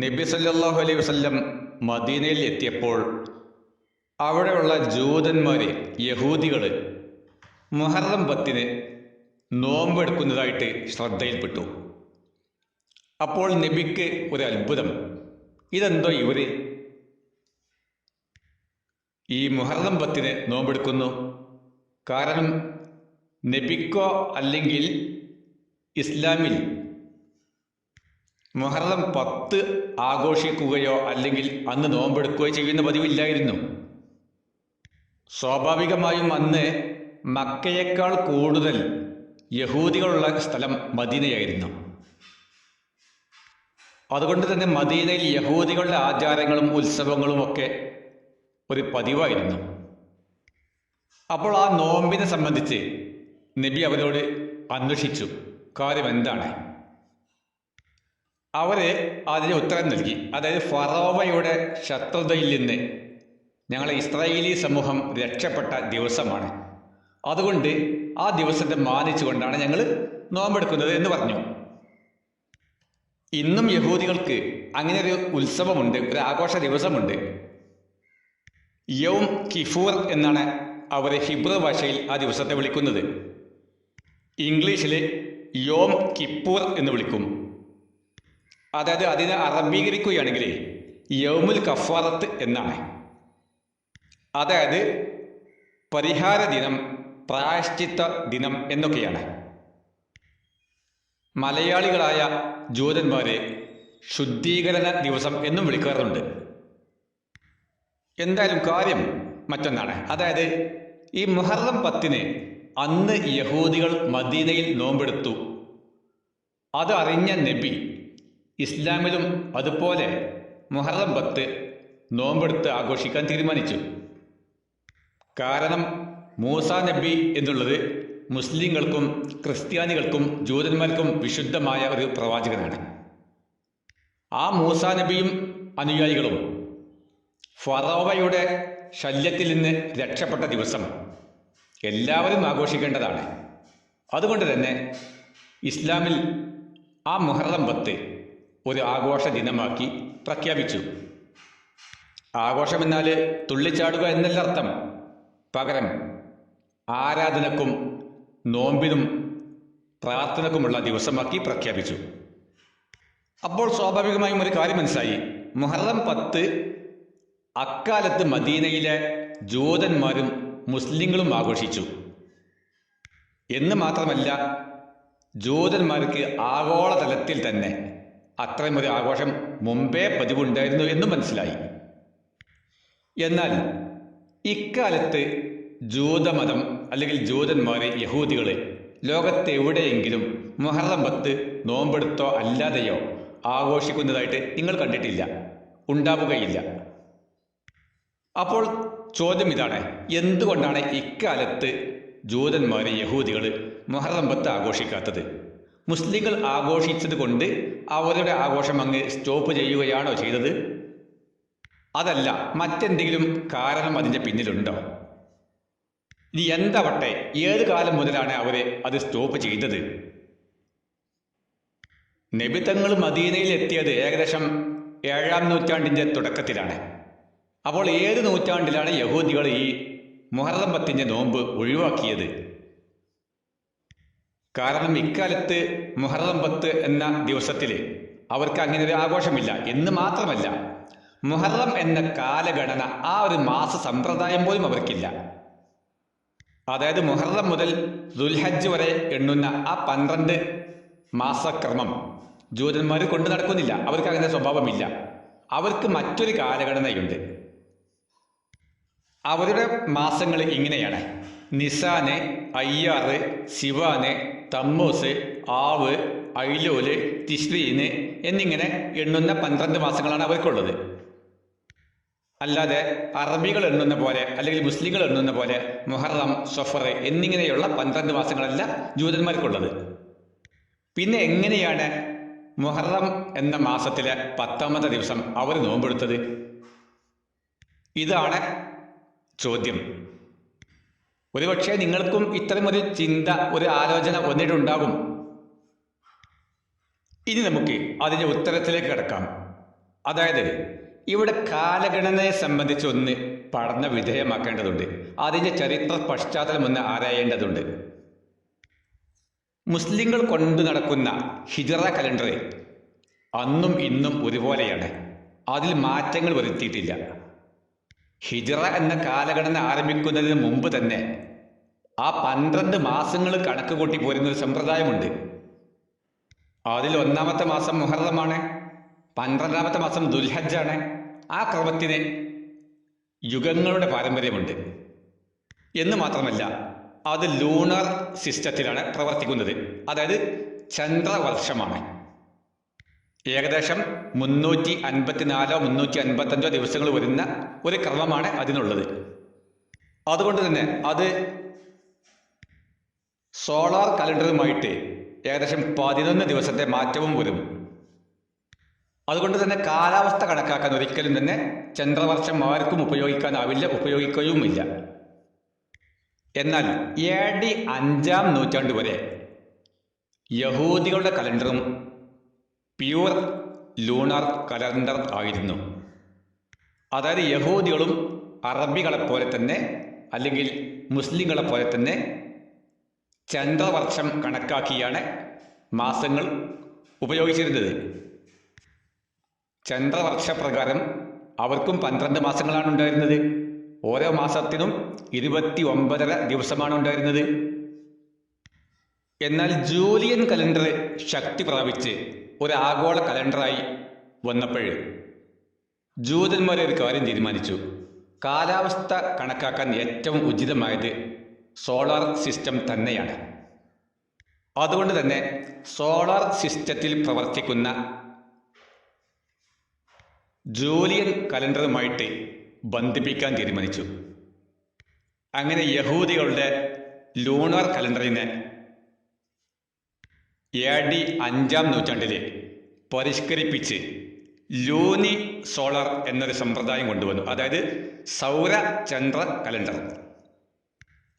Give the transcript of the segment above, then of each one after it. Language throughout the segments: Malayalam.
നബി സല്ലല്ലാഹു അലൈഹി വസല്ലം മദീനയിൽ എത്തിയപ്പോൾ അവിടെയുള്ള ജൂതന്മാർ, യഹൂദികൾ മുഹറം 10 നോമ്പെടുക്കുന്നതായിട്ട് ശ്രദ്ധയിൽപ്പെട്ടു. അപ്പോൾ നബിക്ക് ഒരു അത്ഭുതം, ഇതെന്തോ ഇവർ ഈ മുഹറം 10 നോമ്പെടുക്കുന്നു? കാരണം നബിക്കോ അല്ലെങ്കിൽ ഇസ്ലാമിൽ മുഹറം 10 ആഘോഷിക്കുകയോ അല്ലെങ്കിൽ അന്ന് നോമ്പെടുക്കുകയോ ചെയ്യുന്ന പതിവില്ലായിരുന്നു. സ്വാഭാവികമായും അന്ന് മക്കയേക്കാൾ കൂടുതൽ യഹൂദികളുള്ള സ്ഥലം മദീനയായിരുന്നു. അതുകൊണ്ട് തന്നെ മദീനയിൽ യഹൂദികളുടെ ആചാരങ്ങളും ഉത്സവങ്ങളും ഒക്കെ ഒരു പതിവായിരുന്നു. അപ്പോൾ ആ നോമ്പിനെ സംബന്ധിച്ച് നബി അവരോട് അന്വേഷിച്ചു, കാര്യം എന്താണ്? അവർ അതിന് ഉത്തരം നൽകി. അതായത് ഫറോവയുടെ ശത്രുതയിൽ നിന്ന് ഞങ്ങളെ ഇസ്രായേലി സമൂഹം രക്ഷപ്പെട്ട ദിവസമാണ്, അതുകൊണ്ട് ആ ദിവസത്തെ മാനിച്ചുകൊണ്ടാണ് ഞങ്ങൾ നോമ്പെടുക്കുന്നത് എന്ന് പറഞ്ഞു. ഇന്നും യഹൂദികൾക്ക് അങ്ങനെ ഒരു ഉത്സവമുണ്ട്, ഒരു ആഘോഷ ദിവസമുണ്ട്. യൗം കിഫൂർ എന്നാണ് അവർ ഹിബ്രു ഭാഷയിൽ ആ ദിവസത്തെ വിളിക്കുന്നത്. ഇംഗ്ലീഷിൽ യോം കിപ്പൂർ എന്ന് വിളിക്കും. അതായത് അതിനെ അറബീകരിക്കുകയാണെങ്കിൽ യൗമുൽ കഫാറത്ത് എന്നാണ്. അതായത് പരിഹാര ദിനം, പ്രായശ്ചിത്ത ദിനം എന്നൊക്കെയാണ്. മലയാളികളായ ജൂതന്മാരെ ശുദ്ധീകരണ ദിവസം എന്നും വിളിക്കാറുണ്ട്. എന്തായാലും കാര്യം മറ്റൊന്നാണ്. അതായത് ഈ മുഹറം 10 അന്ന് യഹൂദികൾ മദീനയിൽ നോമ്പെടുത്തു. അത് അറിഞ്ഞ നബി ഇസ്ലാമിലും അതുപോലെ മുഹറം 10 നോമ്പെടുത്ത് ആഘോഷിക്കാൻ തീരുമാനിച്ചു. കാരണം മൂസാ നബി എന്നുള്ളത് മുസ്ലിങ്ങൾക്കും ക്രിസ്ത്യാനികൾക്കും ജൂതന്മാർക്കും വിശുദ്ധമായ ഒരു പ്രവാചകനാണ്. ആ മൂസാ നബിയും അനുയായികളും ഫറോവയുടെ ശല്യത്തിൽ നിന്ന് രക്ഷപ്പെട്ട ദിവസം എല്ലാവരും ആഘോഷിക്കേണ്ടതാണ്. അതുകൊണ്ട് തന്നെ ഇസ്ലാമിൽ ആ മുഹറം 10 ഒരു ആഘോഷ ദിനമാക്കി പ്രഖ്യാപിച്ചു. ആഘോഷമെന്നാൽ തുള്ളിച്ചാടുക എന്നല്ല അർത്ഥം. പകരം ആരാധനക്കും നോമ്പിനും പ്രാർത്ഥനക്കുമുള്ള ദിവസമാക്കി പ്രഖ്യാപിച്ചു. അപ്പോൾ സ്വാഭാവികമായും ഒരു കാര്യം മനസ്സിലായി, മുഹറം 10 അക്കാലത്ത് മദീനയിലെ ജൂതന്മാരും മുസ്ലിങ്ങളും ആഘോഷിച്ചു എന്ന് മാത്രമല്ല, ജൂതന്മാർക്ക് ആഗോളതലത്തിൽ തന്നെ അത്രയും ഒരു ആഘോഷം മുമ്പേ പതിവുണ്ടായിരുന്നു എന്നും മനസ്സിലായി. എന്നാൽ ഇക്കാലത്ത് ജൂതമതം അല്ലെങ്കിൽ ജൂതന്മാരെ, യഹൂദികളെ ലോകത്തെവിടെയെങ്കിലും മുഹറം 10 നോമ്പെടുത്തോ അല്ലാതെയോ ആഘോഷിക്കുന്നതായിട്ട് നിങ്ങൾ കണ്ടിട്ടില്ല, ഉണ്ടാവുകയില്ല. അപ്പോൾ ചോദ്യം ഇതാണ്, എന്തുകൊണ്ടാണ് ഇക്കാലത്ത് ജൂതന്മാരെ, യഹൂദികൾ മുഹറം 10 ആഘോഷിക്കാത്തത്? മുസ്ലിങ്ങൾ ആഘോഷിച്ചത് കൊണ്ട് അവരുടെ ആഘോഷം അങ്ങ് സ്റ്റോപ്പ് ചെയ്യുകയാണോ ചെയ്തത്? അതല്ല, മറ്റെന്തെങ്കിലും കാരണം അതിൻ്റെ പിന്നിലുണ്ടോ? ഇനി എന്താവട്ടെ, ഏത് കാലം മുതലാണ് അവർ അത് സ്റ്റോപ്പ് ചെയ്തത്? നബി തങ്ങൾ മദീനയിൽ എത്തിയത് ഏകദേശം 7-ാം നൂറ്റാണ്ടിൻ്റെ തുടക്കത്തിലാണ്. അപ്പോൾ ഏത് നൂറ്റാണ്ടിലാണ് യഹൂദികൾ ഈ മുഹറം 10 നോമ്പ് ഒഴിവാക്കിയത്? കാരണം ഇക്കാലത്ത് മുഹറം 10 എന്ന ദിവസത്തിൽ അവർക്ക് അങ്ങനെ ഒരു ആഘോഷമില്ല എന്ന് മാത്രമല്ല, മുഹറം എന്ന കാലഗണന, ആ ഒരു മാസ സമ്പ്രദായം പോലും അവർക്കില്ല. അതായത് മുഹറം മുതൽ ദുൽഹജ്ജ് വരെ എണ്ണുന്ന ആ 12 മാസക്രമം ജൂതന്മാർ കൊണ്ടു നടക്കുന്നില്ല. അവർക്ക് അങ്ങനെ സ്വഭാവമില്ല. അവർക്ക് മറ്റൊരു കാലഗണനയുണ്ട്. അവരുടെ മാസങ്ങൾ ഇങ്ങനെയാണ്: നിസാന്, അയ്യാറ്, സിവാന്, തമ്മൂസ്, ആവ്, ഐലോല്, തിശ്രീന് എന്നിങ്ങനെ എണ്ണുന്ന 12 മാസങ്ങളാണ് അവർക്കുള്ളത്. അല്ലാതെ അറബികൾ എണ്ണുന്ന പോലെ അല്ലെങ്കിൽ മുസ്ലിങ്ങൾ എണ്ണുന്ന പോലെ മുഹറം, സഫർ എന്നിങ്ങനെയുള്ള 12 മാസങ്ങളല്ല ജൂതന്മാർക്കുള്ളത്. പിന്നെ എങ്ങനെയാണ് മുഹറം എന്ന മാസത്തിലെ 10ാമത്തെ ദിവസം അവർ നോമ്പെടുത്തത്? ഇതാണ് ചോദ്യം. ഒരുപക്ഷെ നിങ്ങൾക്കും ഇത്തരമൊരു ചിന്ത, ഒരു ആലോചന വന്നിട്ടുണ്ടാകും. ഇനി നമുക്ക് അതിൻ്റെ ഉത്തരത്തിലേക്ക് കിടക്കാം. അതായത് ഇവിടെ കാലഗണനയെ സംബന്ധിച്ച് ഒന്ന് പഠന വിധേയമാക്കേണ്ടതുണ്ട്. അതിൻ്റെ ചരിത്ര പശ്ചാത്തലം ഒന്ന് ആരായേണ്ടതുണ്ട്. മുസ്ലിങ്ങൾ കൊണ്ടു നടക്കുന്ന ഹിജറ കലണ്ടർ അന്നും ഇന്നും ഒരുപോലെയാണ്. അതിൽ മാറ്റങ്ങൾ വരുത്തിയിട്ടില്ല. ഹിജറ എന്ന കാലഗണന ആരംഭിക്കുന്നതിന് മുമ്പ് തന്നെ ആ 12 മാസങ്ങൾ കണക്ക് കൂട്ടി പോരുന്നൊരു സമ്പ്രദായമുണ്ട്. അതിൽ 1-ാമത്തെ മാസം മുഹറമാണ്, 12-ാമത്തെ മാസം ദുൽഹജ്ജാണ്. ആ ക്രമത്തിന് യുഗങ്ങളുടെ പാരമ്പര്യമുണ്ട്. എന്ന് മാത്രമല്ല, അത് ലൂണർ സിസ്റ്റത്തിലാണ് പ്രവർത്തിക്കുന്നത്. അതായത് ചന്ദ്രവർഷമാണ്. ഏകദേശം 354 355 ദിവസങ്ങൾ വരുന്ന ഒരു ക്രമമാണ് അതിനുള്ളത്. അതുകൊണ്ട് തന്നെ അത് സോളാർ കലണ്ടറുമായിട്ട് ഏകദേശം 11 ദിവസത്തെ മാറ്റവും വരും. അതുകൊണ്ട് തന്നെ കാലാവസ്ഥ കണക്കാക്കാൻ ഒരിക്കലും തന്നെ ചന്ദ്രവർഷം ആർക്കും ഉപയോഗിക്കാനാവില്ല, ഉപയോഗിക്കുകയുമില്ല. എന്നാൽ AD 5-ാം നൂറ്റാണ്ട് വരെ യഹൂദികളുടെ കലണ്ടറും പ്യൂർ ലൂണർ കലണ്ടർ ആയിരുന്നു. അതായത് യഹൂദികളും അറബികളെപ്പോലെ തന്നെ അല്ലെങ്കിൽ മുസ്ലിങ്ങളെപ്പോലെ തന്നെ ചന്ദ്രവർഷം കണക്കാക്കിയാണ് മാസങ്ങൾ ഉപയോഗിച്ചിരുന്നത്. ചന്ദ്രവർഷപ്രകാരം അവർക്കും 12 മാസങ്ങളാണ് ഉണ്ടായിരുന്നത്. ഓരോ മാസത്തിനും 29.5 ദിവസമാണ് ഉണ്ടായിരുന്നത്. എന്നാൽ ജൂലിയൻ കലണ്ടർ ശക്തി പ്രാപിച്ച് ഒരു ആഗോള കലണ്ടറായി വന്നപ്പോൾ ജൂതന്മാർ ഒരു കാര്യം തീരുമാനിച്ചു. കാലാവസ്ഥ കണക്കാക്കാൻ ഏറ്റവും ഉചിതമായത് സോളാർ സിസ്റ്റം തന്നെയാണ്. അതുകൊണ്ട് തന്നെ സോളാർ സിസ്റ്റത്തിൽ പ്രവർത്തിക്കുന്ന ജൂലിയൻ കലണ്ടറുമായിട്ട് ബന്ധിപ്പിക്കാൻ തീരുമാനിച്ചു. അങ്ങനെ യഹൂദികളുടെ ലൂണർ കലണ്ടറിനെ AD 5-ാം നൂറ്റാണ്ടിൽ പരിഷ്കരിപ്പിച്ച് ലൂനി സോളർ എന്നൊരു സമ്പ്രദായം കൊണ്ടുവന്നു. അതായത് സൗര ചന്ദ്ര കലണ്ടർ.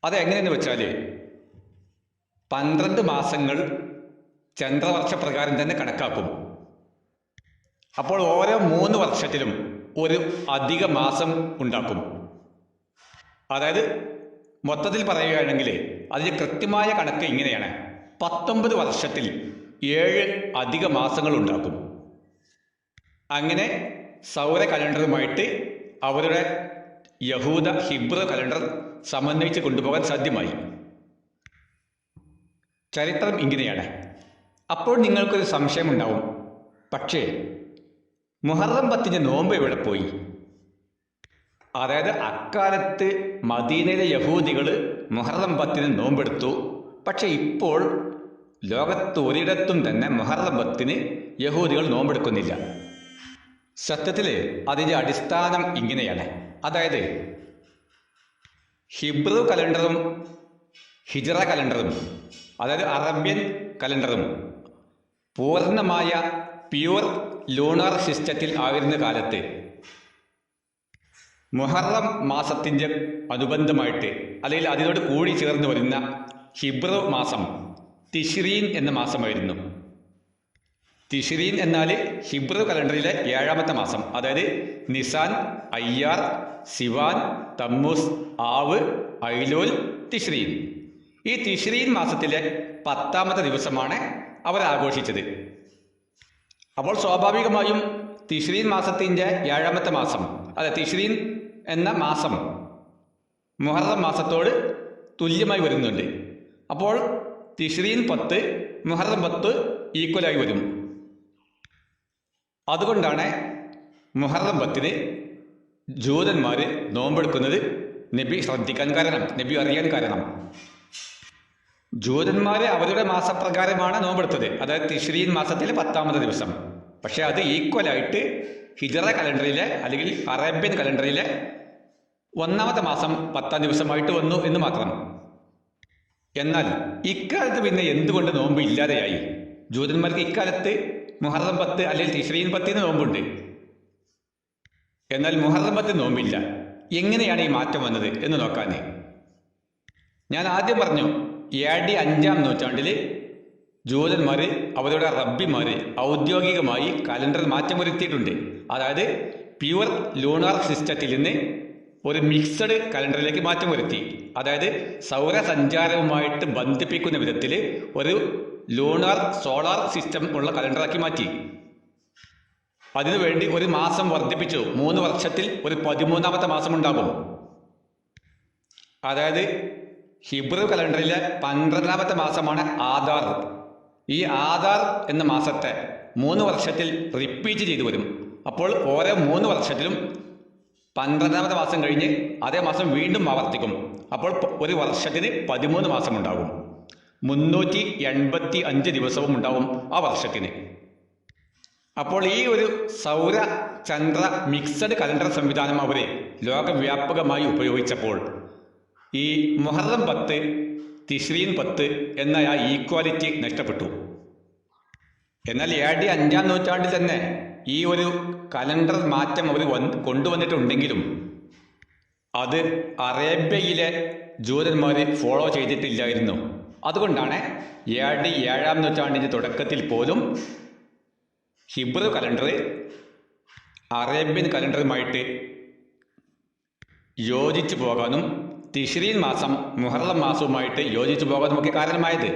അതെങ്ങനെയെന്ന് വെച്ചാൽ 12 മാസങ്ങൾ ചന്ദ്രവർഷപ്രകാരം തന്നെ കണക്കാക്കും. അപ്പോൾ ഓരോ 3 വർഷത്തിലും ഒരു അധിക മാസം ഉണ്ടാക്കും. അതായത് മൊത്തത്തിൽ പറയുകയാണെങ്കിൽ അതിന് കൃത്യമായ കണക്ക് ഇങ്ങനെയാണ്: 19 വർഷത്തിൽ 7 അധിക മാസങ്ങൾ ഉണ്ടാക്കും. അങ്ങനെ സൗര കലണ്ടറുമായിട്ട് അവരുടെ യഹൂദ ഹിബ്രു കലണ്ടർ സമന്വയിച്ച് കൊണ്ടുപോകാൻ സാധ്യമായി. ചരിത്രം ഇങ്ങനെയാണ്. അപ്പോൾ നിങ്ങൾക്കൊരു സംശയമുണ്ടാവും, പക്ഷേ മുഹറം 10 നോമ്പ് എവിടെ പോയി? അതായത് അക്കാലത്ത് മദീനയിലെ യഹൂദികൾ മുഹറം 10 നോമ്പെടുത്തു. പക്ഷെ ഇപ്പോൾ ലോകത്ത് ഒരിടത്തും തന്നെ മുഹറം 10 യഹൂദികൾ നോമ്പെടുക്കുന്നില്ല. സത്യത്തിൽ അതിൻ്റെ അടിസ്ഥാനം ഇങ്ങനെയാണ്. അതായത് ഹിബ്രു കലണ്ടറും ഹിജറ കലണ്ടറും, അതായത് അറബ്യൻ കലണ്ടറും പൂർണ്ണമായ പ്യൂർ ലൂണർ സിസ്റ്റത്തിൽ ആയിരുന്ന കാലത്ത് മുഹറം മാസത്തിൻ്റെ അനുബന്ധമായിട്ട് അല്ലെങ്കിൽ അതിനോട് കൂടി ചേർന്ന് വരുന്ന ഹിബ്രു മാസം തിഷ്രീൻ എന്ന മാസമായിരുന്നു. തിഷ്രീൻ എന്നാൽ ഹിബ്രു കലണ്ടറിലെ 7-ാമത്തെ മാസം. അതായത് നിസാൻ, അയ്യാർ, സിവാൻ, തമ്മൂസ്, ആവ്, ഐലോൽ, തിഷ്രീൻ. ഈ തിഷ്രീൻ മാസത്തിലെ 10-ാമത്തെ ദിവസമാണ് അവർ ആഘോഷിച്ചത്. അപ്പോൾ സ്വാഭാവികമായും തിഷ്രീൻ മാസത്തിൻ്റെ 7-ാമത്തെ മാസം, അതെ തിഷ്രീൻ എന്ന മാസം മുഹറം മാസത്തോട് തുല്യമായി വരുന്നുണ്ട്. അപ്പോൾ തിഷ്രീൻ 10 മുഹറം 10 ഈക്വലായി വരും. അതുകൊണ്ടാണ് മുഹറം 10 ജൂതന്മാർ നോമ്പെടുക്കുന്നത് നബി ശ്രദ്ധിക്കാൻ കാരണം, നബി അറിയാൻ കാരണം. ജൂതന്മാർ അവരുടെ മാസപ്രകാരമാണ് നോമ്പെടുത്തത്, അതായത് തിഷ്രീൻ മാസത്തിലെ 10-ാമത്തെ ദിവസം. പക്ഷെ അത് ഈക്വലായിട്ട് ഹിജറ കലണ്ടറിലെ അല്ലെങ്കിൽ അറേബ്യൻ കലണ്ടറിലെ 1-ാമത്തെ മാസം 10-ാം ദിവസമായിട്ട് വന്നു എന്ന് മാത്രം. എന്നാൽ ഇക്കാലത്ത് പിന്നെ എന്തുകൊണ്ട് നോമ്പ് ഇല്ലാതെയായി? ജൂതന്മാർക്ക് ഇക്കാലത്ത് മുഹറം 10 അല്ലെങ്കിൽ തിഷ്രീൻ 10 നോമ്പുണ്ട്. എന്നാൽ മുഹറം 10 നോമ്പില്ല. എങ്ങനെയാണ് ഈ മാറ്റം വന്നത് എന്ന് നോക്കാൻ ഞാൻ ആദ്യം പറഞ്ഞു, AD 5-ാം നൂറ്റാണ്ടിൽ ജൂതന്മാർ അവരുടെ റബ്ബിമാർ ഔദ്യോഗികമായി കലണ്ടറിൽ മാറ്റം വരുത്തിയിട്ടുണ്ട്. അതായത് പ്യുവർ ലൂണാർ സിസ്റ്റത്തിൽ നിന്ന് ഒരു മിക്സഡ് കലണ്ടറിലേക്ക് മാറ്റം വരുത്തി. അതായത് സൗരസഞ്ചാരവുമായിട്ട് ബന്ധിപ്പിക്കുന്ന വിധത്തിൽ ഒരു ലൂണാർ സോളാർ സിസ്റ്റം ഉള്ള കലണ്ടറാക്കി മാറ്റി. അതിനുവേണ്ടി ഒരു മാസം വർദ്ധിപ്പിച്ചു. 3 വർഷത്തിൽ ഒരു 13ാമത്തെ മാസം ഉണ്ടാകും. അതായത് ഹിബ്രു കലണ്ടറിലെ 12ാമത്തെ മാസമാണ് ആധാർ. ഈ ആധാർ എന്ന മാസത്തെ 3 വർഷത്തിൽ റിപ്പീറ്റ് ചെയ്തു വരും. അപ്പോൾ ഓരോ 3 വർഷത്തിലും 12ാമത്തെ മാസം കഴിഞ്ഞ് അതേ മാസം വീണ്ടും ആവർത്തിക്കും. അപ്പോൾ ഒരു വർഷത്തിന് 13 മാസം ഉണ്ടാകും. 385 ദിവസവും ഉണ്ടാവും ആ വർഷത്തിന്. അപ്പോൾ ഈ ഒരു സൗര ചന്ദ്ര മിക്സഡ് കലണ്ടർ സംവിധാനം അവർ ലോകവ്യാപകമായി ഉപയോഗിച്ചപ്പോൾ ഈ മുഹറം 10 തിശ്രീൻ 10 എന്ന ആ ഈക്വാലിറ്റി നഷ്ടപ്പെട്ടു. എന്നാൽ AD 5-ാം നൂറ്റാണ്ടിൽ തന്നെ ഈ ഒരു കലണ്ടർ മാറ്റം അവർ കൊണ്ടുവന്നിട്ടുണ്ടെങ്കിലും അത് അറേബ്യയിലെ ജൂതന്മാർ ഫോളോ ചെയ്തിട്ടില്ലായിരുന്നു. അതുകൊണ്ടാണ് AD 7-ാം നൂറ്റാണ്ടിൻ്റെ തുടക്കത്തിൽ പോലും ഹിബ്രു കലണ്ടർ അറേബ്യൻ കലണ്ടറുമായിട്ട് യോജിച്ചു പോകാനും തിശ്രീൻ മാസം മുഹറം മാസവുമായിട്ട് യോജിച്ചു പോകാനുമൊക്കെ കാരണമായത്.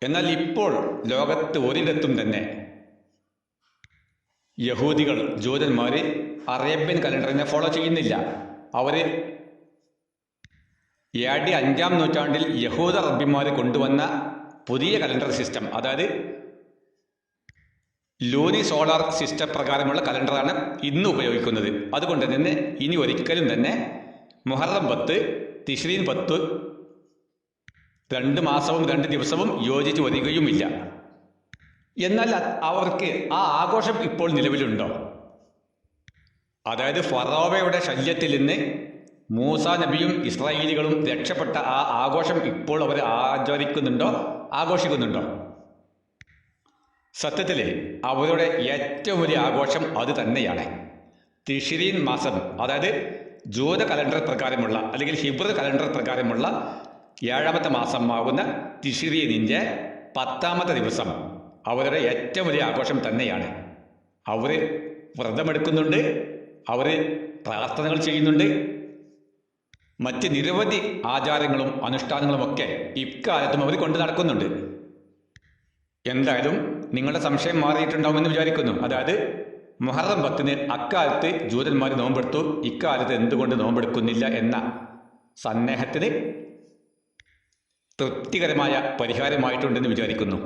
എന്നാൽ ഇപ്പോൾ ലോകത്ത് ഒരിടത്തും തന്നെ യഹൂദികൾ ജൂതന്മാർ അറേബ്യൻ കലണ്ടറിനെ ഫോളോ ചെയ്യുന്നില്ല. അവർ AD 5-ാം നൂറ്റാണ്ടിൽ യഹൂദ റബ്ബിമാർ കൊണ്ടുവന്ന പുതിയ കലണ്ടർ സിസ്റ്റം, അതായത് ലൂനി സോളാർ സിസ്റ്റം പ്രകാരമുള്ള കലണ്ടറാണ് ഇന്ന് ഉപയോഗിക്കുന്നത്. അതുകൊണ്ട് തന്നെ ഇനി ഒരിക്കലും തന്നെ മുഹറം 10 തിശ്രീൻ 10 2 മാസവും 2 ദിവസവും യോജിച്ച് വരികയുമില്ല. എന്നാൽ അവർക്ക് ആ ആഘോഷം ഇപ്പോൾ നിലവിലുണ്ടോ? അതായത് ഫറോവയുടെ ശല്യത്തിൽ നിന്ന് മൂസ നബിയും ഇസ്രായേലികളും രക്ഷപ്പെട്ട ആ ആഘോഷം ഇപ്പോൾ അവർ ആചരിക്കുന്നുണ്ടോ, ആഘോഷിക്കുന്നുണ്ടോ? സത്യത്തിൽ അവരുടെ ഏറ്റവും വലിയ ആഘോഷം അത് തന്നെയാണ്. തിശ്രീൻ മാസം, അതായത് ജൂത കലണ്ടർ പ്രകാരമുള്ള അല്ലെങ്കിൽ ഹിബ്രു കലണ്ടർ പ്രകാരമുള്ള 7ാമത്തെ മാസമാകുന്ന തിശ്രീനിൻ്റെ 10ാമത്തെ ദിവസം അവരുടെ ഏറ്റവും വലിയ ആഘോഷം തന്നെയാണ്. അവർ വ്രതമെടുക്കുന്നുണ്ട്, അവർ പ്രാർത്ഥനകൾ ചെയ്യുന്നുണ്ട്, മറ്റ് നിരവധി ആചാരങ്ങളും അനുഷ്ഠാനങ്ങളുമൊക്കെ ഇക്കാലത്തും അവർ കൊണ്ടു നടക്കുന്നുണ്ട്. എന്തായാലും നിങ്ങളുടെ സംശയം മാറിയിട്ടുണ്ടാവുമെന്ന് വിചാരിക്കുന്നു. അതായത് മുഹറം 10-ന് അക്കാലത്ത് ജൂതന്മാർ നോമ്പെടുത്തു, ഇക്കാലത്ത് എന്തുകൊണ്ട് നോമ്പെടുക്കുന്നില്ല എന്ന സന്ദേഹത്തിന് തൃപ്തികരമായ പരിഹാരമായിട്ടുണ്ടെന്ന് വിചാരിക്കുന്നു.